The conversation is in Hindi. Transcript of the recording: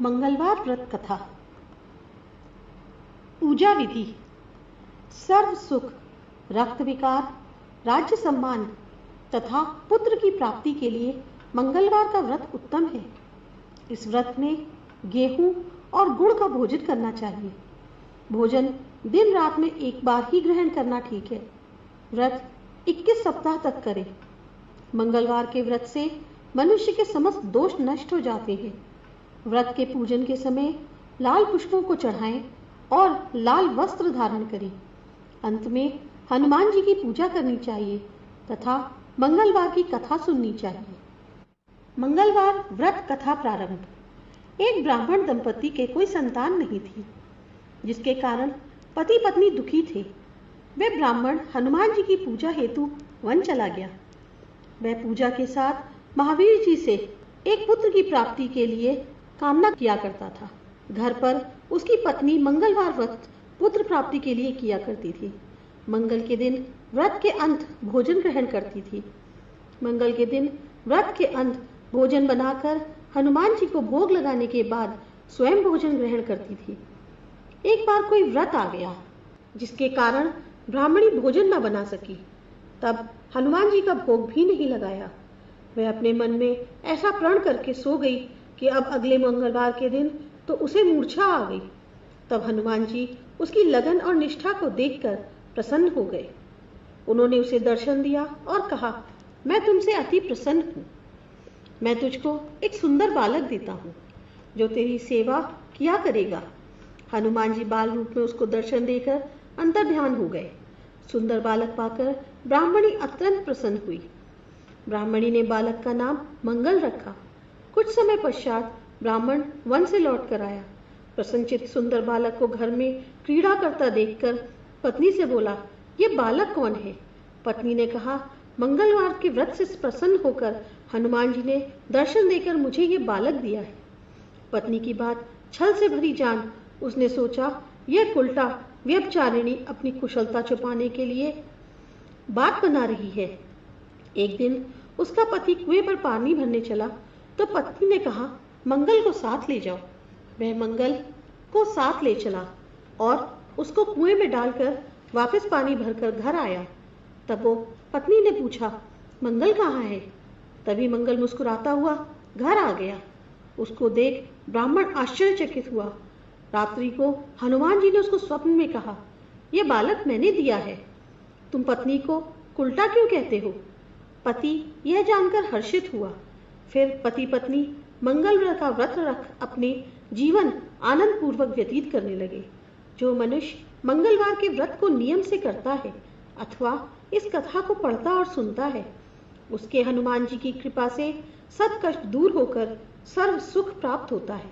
मंगलवार व्रत कथा। पूजा विधि। सर्व सुख, रक्त विकार, राज्य सम्मान तथा पुत्र की प्राप्ति के लिए मंगलवार का व्रत उत्तम है। इस व्रत में गेहूं और गुड़ का भोजन करना चाहिए। भोजन दिन रात में एक बार ही ग्रहण करना ठीक है। व्रत 21 सप्ताह तक करें। मंगलवार के व्रत से मनुष्य के समस्त दोष नष्ट हो जाते हैं। व्रत के पूजन के समय लाल पुष्पों को चढ़ाएं और लाल वस्त्र धारण करें। अंत में हनुमान जी की पूजा करनी चाहिए तथा मंगलवार की कथा सुननी चाहिए। मंगलवार व्रत कथा प्रारंभ। एक ब्राह्मण दंपति के कोई संतान नहीं थी, जिसके कारण पति पत्नी दुखी थे। वे ब्राह्मण हनुमान जी की पूजा हेतु वन चला गया। वह पूजा के साथ महावीर जी से एक पुत्र की प्राप्ति के लिए कामना किया करता था। घर पर उसकी पत्नी मंगलवार व्रत पुत्र प्राप्ति के लिए किया करती थी। मंगल के दिन व्रत के अंत भोजन ग्रहण करती थी। मंगल के दिन व्रत के अंत भोजन बनाकर हनुमान जी को भोग लगाने के बाद स्वयं भोजन ग्रहण करती थी। एक बार कोई व्रत आ गया जिसके कारण ब्राह्मणी भोजन न बना सकी। तब हनुमान जी का भोग भी नहीं लगाया। वह अपने मन में ऐसा प्रण करके सो गई कि अब अगले मंगलवार के दिन तो उसे मूर्छा आ गई। तब हनुमान जी उसकी लगन और निष्ठा को देखकर प्रसन्न हो गए। उन्होंने उसे दर्शन दिया और कहा, मैं तुमसे अति प्रसन्न हूँ। मैं तुझको एक सुंदर बालक देता हूँ जो तेरी सेवा किया करेगा। हनुमान जी बाल रूप में उसको दर्शन देकर अंतर्ध्यान हो गए। सुंदर बालक पाकर ब्राह्मणी अत्यंत प्रसन्न हुई। ब्राह्मणी ने बालक का नाम मंगल रखा। कुछ समय पश्चात ब्राह्मण वन से लौट कर आया। प्रसन्नचित्त सुंदर बालक को घर में क्रीड़ा करता देखकर पत्नी से बोला, ये बालक कौन है? पत्नी ने कहा, मंगलवार के व्रत से प्रसन्न होकर हनुमान जी ने दर्शन देकर मुझे ये बालक दिया है। पत्नी की बात छल से भरी जान उसने सोचा, यह उल्टा व्यभिचारिणी अपनी कुशलता छुपाने के लिए बात बना रही है। एक दिन उसका पति कुएं पर पानी भरने चला तो पत्नी ने कहा, मंगल को साथ ले जाओ। वह मंगल को साथ ले चला और उसको कुएं में डालकर वापस पानी भरकर घर आया। तब वो पत्नी ने पूछा, मंगल कहाँ है? तभी मंगल मुस्कुराता हुआ घर आ गया। उसको देख ब्राह्मण आश्चर्यचकित हुआ। रात्रि को हनुमान जी ने उसको स्वप्न में कहा, यह बालक मैंने दिया है। तुम पत्नी को उल्टा क्यों कहते हो? पति यह जानकर हर्षित हुआ। फिर पति पत्नी मंगल का व्रत रख अपने जीवन आनंद पूर्वक व्यतीत करने लगे। जो मनुष्य मंगलवार के व्रत को नियम से करता है अथवा इस कथा को पढ़ता और सुनता है, उसके हनुमान जी की कृपा से सब कष्ट दूर होकर सर्व सुख प्राप्त होता है।